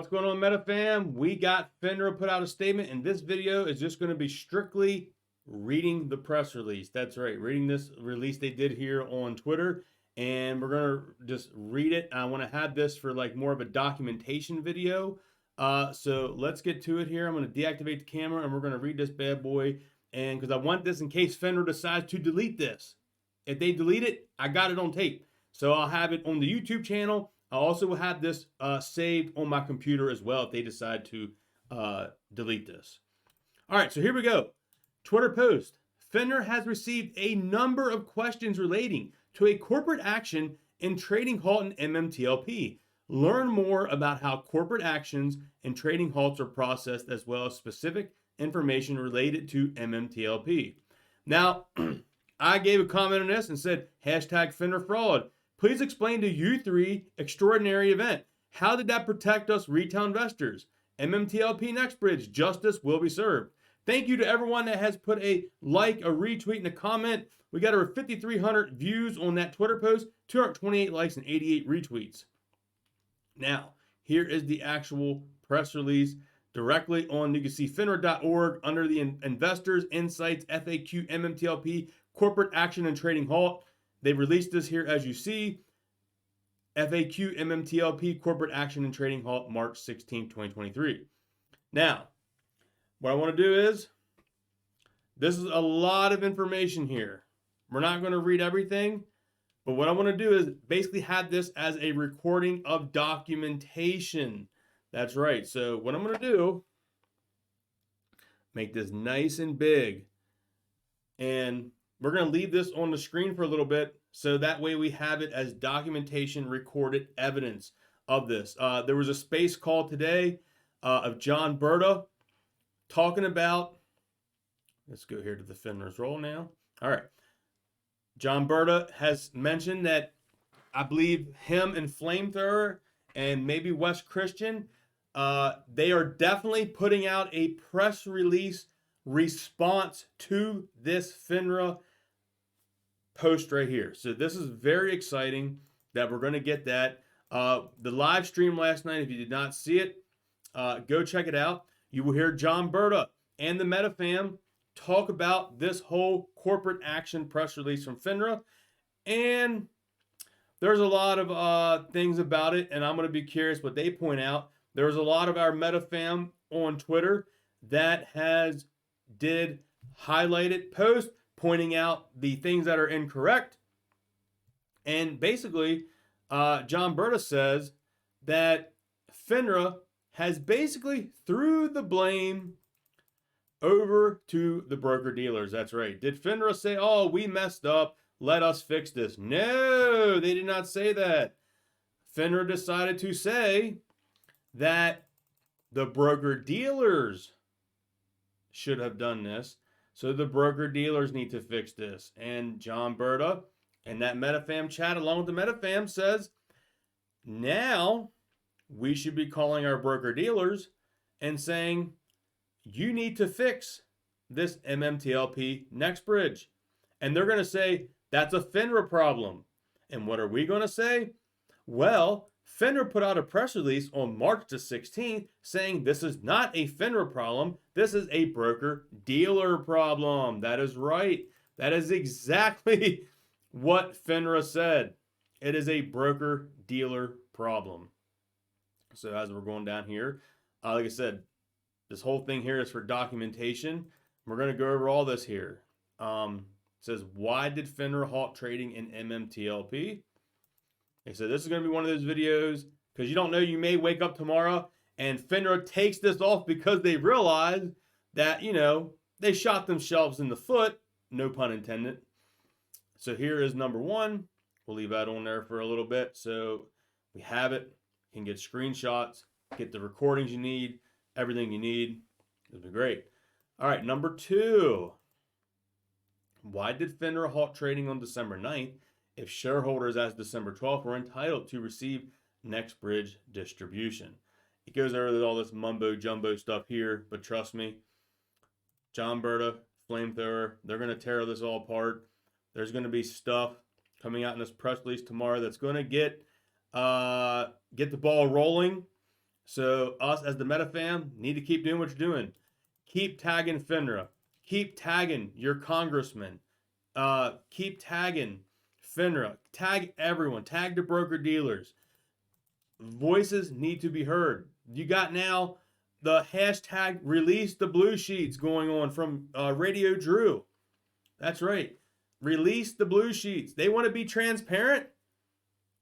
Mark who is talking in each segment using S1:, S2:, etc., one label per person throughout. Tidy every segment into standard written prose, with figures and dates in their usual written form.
S1: What's going on, MetaFam? We got Finra put out a statement, and this video is just going to be strictly reading the press release. That's right, reading this release they did here on Twitter, and we're going to just read it. I want to have this for like more of a documentation video. So let's get to it here. I'm going to deactivate the camera, and we're going to read this bad boy. And because I want this in case Finra decides to delete this. If they delete it, I got it on tape. So I'll have it on the YouTube channel. I also will have this saved on my computer as well if they decide to delete this. All right, so here we go. Twitter post. Finra has received a number of questions relating to a corporate action in trading halt in MMTLP. Learn more about how corporate actions and trading halts are processed, as well as specific information related to MMTLP. Now, I gave a comment on this and said, hashtag Finra fraud. Please explain the U3 extraordinary event. How did that protect us retail investors? MMTLP Nextbridge, justice will be served. Thank you to everyone that has put a like, a retweet, and a comment. We got over 5,300 views on that Twitter post, 228 likes and 88 retweets. Now, here is the actual press release directly on, you can see finra.org under the Investors Insights FAQ MMTLP Corporate Action and Trading Halt. They released this here as you see. FAQ MMTLP Corporate Action and Trading Halt March 16, 2023. Now, what I want to do is, this is a lot of information here. We're not going to read everything, but what I want to do is basically have this as a recording of documentation. That's right. So what I'm going to do, make this nice and big, and we're going to leave this on the screen for a little bit, so that way we have it as documentation, recorded evidence of this. There was a space call today of John Berta talking about, let's go here to the Finra's roll now. All right. John Berta has mentioned that I believe him and Flamethrower and maybe Wes Christian, they are definitely putting out a press release response to this Finra post right here. So this is very exciting that we're going to get that. The live stream last night, if you did not see it, go check it out. You will hear John Berta and the MetaFam talk about this whole corporate action press release from Finra. And there's a lot of things about it, and I'm going to be curious what they point out. There's a lot of our MetaFam on Twitter that did highlighted post pointing out the things that are incorrect. And basically, John Berta says that Finra has basically threw the blame over to the broker-dealers. That's right. Did Finra say, oh, we messed up, let us fix this? No, they did not say that. Finra decided to say that the broker-dealers should have done this. So the broker-dealers need to fix this. And John Berta and that MetaFam chat along with the MetaFam says, now we should be calling our broker-dealers and saying, you need to fix this MMTLP Nextbridge. And they're going to say, that's a Finra problem. And what are we going to say? Well, Finra put out a press release on March the 16th saying this is not a Finra problem. This is a broker-dealer problem. That is right. That is exactly what Finra said. It is a broker-dealer problem. So as we're going down here, like I said, this whole thing here is for documentation. We're going to go over all this here. It says, why did Finra halt trading in MMTLP? They said this is going to be one of those videos because you don't know, you may wake up tomorrow and Finra takes this off because they realize that, you know, they shot themselves in the foot, no pun intended. So here is number one. We'll leave that on there for a little bit. So we have it. You can get screenshots, get the recordings you need, everything you need. It'll be great. All right, number two. Why did Finra halt trading on December 9th if shareholders as December 12th were entitled to receive Nextbridge distribution? It goes over all this mumbo jumbo stuff here, but trust me, John Berta, Flamethrower, they're going to tear this all apart. There's going to be stuff coming out in this press release tomorrow that's going to get the ball rolling. So us as the Meta fam need to keep doing what you're doing. Keep tagging FINRA. Keep tagging your congressman. Keep tagging FINRA. Tag everyone. Tag the broker dealers. Voices need to be heard. You got now the hashtag release the blue sheets going on from Radio Drew. That's right. Release the blue sheets. They want to be transparent.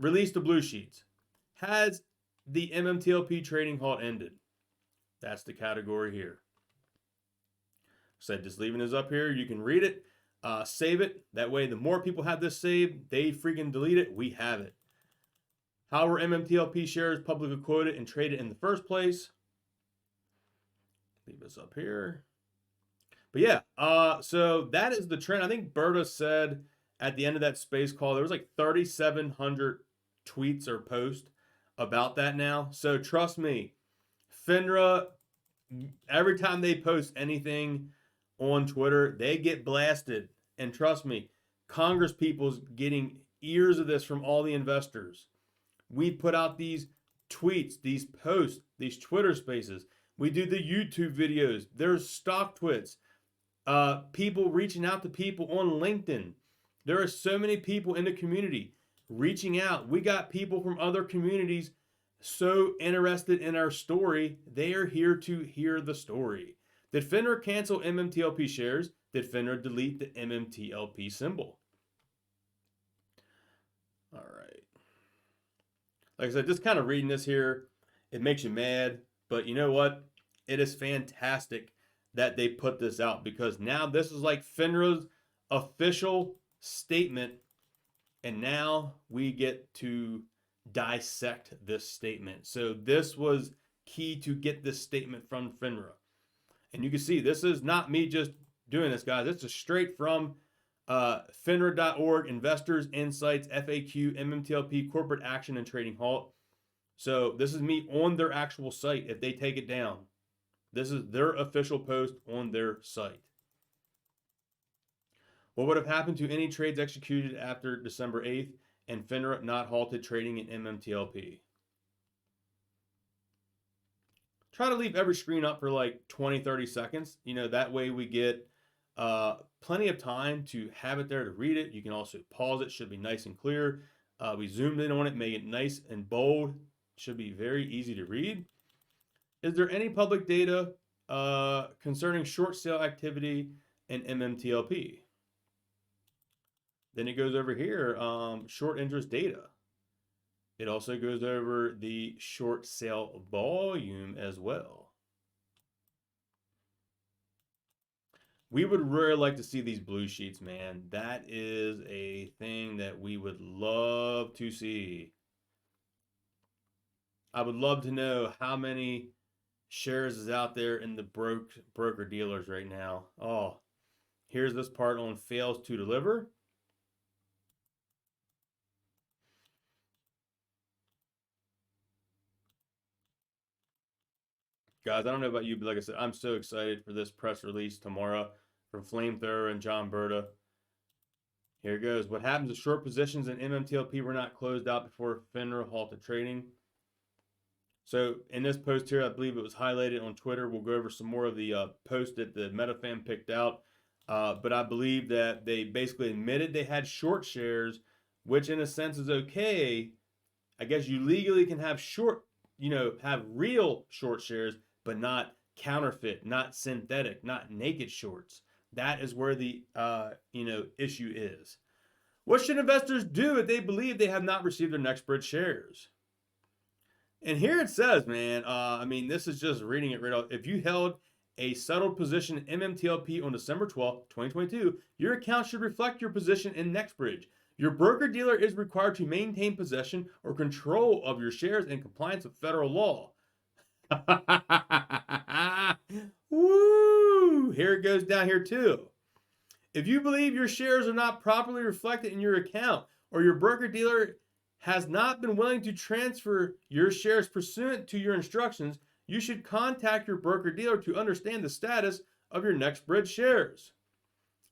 S1: Release the blue sheets. Has the MMTLP trading halt ended? That's the category here. Said just leaving this up here. You can read it, save it. That way, the more people have this saved, they freaking delete it. We have it. How were MMTLP shares publicly quoted and traded in the first place? Leave this up here. But yeah, so that is the trend. I think Berta said at the end of that space call, there was like 3,700 tweets or posts about that now. So trust me, FINRA, every time they post anything on Twitter, they get blasted. And trust me, Congress people's getting ears of this from all the investors. We put out these tweets, these posts, these Twitter spaces. We do the YouTube videos. There's stock twits. People reaching out to people on LinkedIn. There are so many people in the community reaching out. We got people from other communities so interested in our story, they are here to hear the story. Did FINRA cancel MMTLP shares? Did FINRA delete the MMTLP symbol? All right. Like I said, just kind of reading this here, it makes you mad. But you know what? It is fantastic that they put this out, because now this is like FINRA's official statement. And now we get to dissect this statement. So this was key to get this statement from FINRA. And you can see this is not me just doing this, guys. This is straight from FINRA.org, Investors Insights, FAQ, MMTLP, Corporate Action and Trading Halt. So this is me on their actual site if they take it down. This is their official post on their site. What would have happened to any trades executed after December 8th and FINRA not halted trading in MMTLP? Try to leave every screen up for like 20, 30 seconds. You know, that way we get plenty of time to have it there to read it. You can also pause it. Should be nice and clear. We zoomed in on it, make it nice and bold. Should be very easy to read. Is there any public data concerning short sale activity in MMTLP? Then it goes over here, short interest data. It also goes over the short sale volume as well. We would really like to see these blue sheets, man. That is a thing that we would love to see. I would love to know how many shares is out there in the broker dealers right now. Oh, here's this part on fails to deliver. Guys, I don't know about you, but like I said, I'm so excited for this press release tomorrow from Flamethrower and John Berta. Here it goes. What happens if short positions in MMTLP were not closed out before FINRA halted trading? So in this post here, I believe it was highlighted on Twitter. We'll go over some more of the post that the MetaFam picked out. But I believe that they basically admitted they had short shares, which in a sense is okay. I guess you legally can have short, have real short shares, but not counterfeit, not synthetic, not naked shorts. That is where the, issue is. What should investors do if they believe they have not received their Nextbridge shares? And here it says, man, this is just reading it right off. If you held a settled position in MMTLP on December 12th, 2022, your account should reflect your position in Nextbridge. Your broker-dealer is required to maintain possession or control of your shares in compliance with federal law. Woo! Here it goes down here too. If you believe your shares are not properly reflected in your account, or your broker-dealer has not been willing to transfer your shares pursuant to your instructions, you should contact your broker-dealer to understand the status of your Nextbridge shares.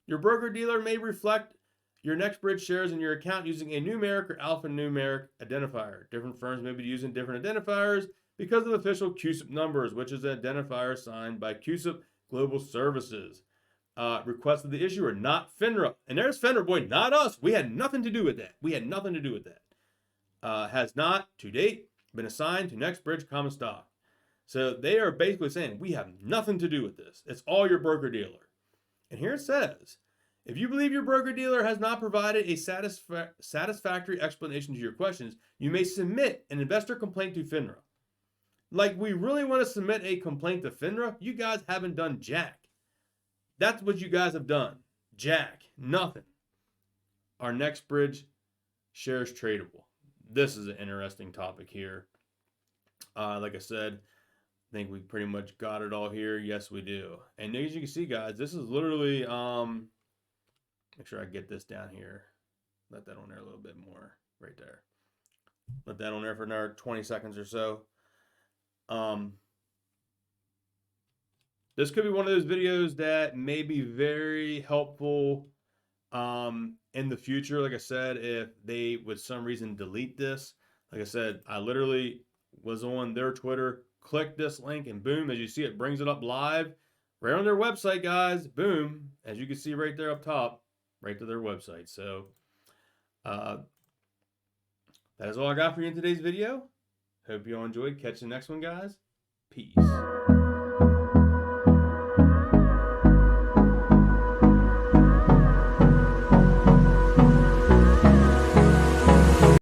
S1: Your broker-dealer may reflect your Nextbridge shares in your account using a numeric or alphanumeric identifier. Different firms may be using different identifiers because of official CUSIP numbers, which is an identifier assigned by CUSIP Global Services. Requested the issuer, not FINRA. And there's FINRA, boy, not us. We had nothing to do with that. We had nothing to do with that. Has not, to date, been assigned to Nextbridge common stock. So they are basically saying, we have nothing to do with this. It's all your broker-dealer. And here it says, if you believe your broker-dealer has not provided a satisfactory explanation to your questions, you may submit an investor complaint to FINRA. Like, we really want to submit a complaint to FINRA? You guys haven't done jack. That's what you guys have done. Jack. Nothing. Our Nextbridge shares tradable. This is an interesting topic here. Like I said, I think we pretty much got it all here. Yes, we do. And as you can see, guys, this is literally, make sure I get this down here. Let that on there a little bit more. Right there. Let that on there for another 20 seconds or so. This could be one of those videos that may be very helpful in the future. Like I said, if they, with some reason, delete this. Like I said, I literally was on their Twitter, clicked this link, and boom, as you see, it brings it up live right on their website, guys. Boom, as you can see right there up top, right to their website. So that is all I got for you in today's video. Hope you all enjoyed. Catch the next one, guys. Peace.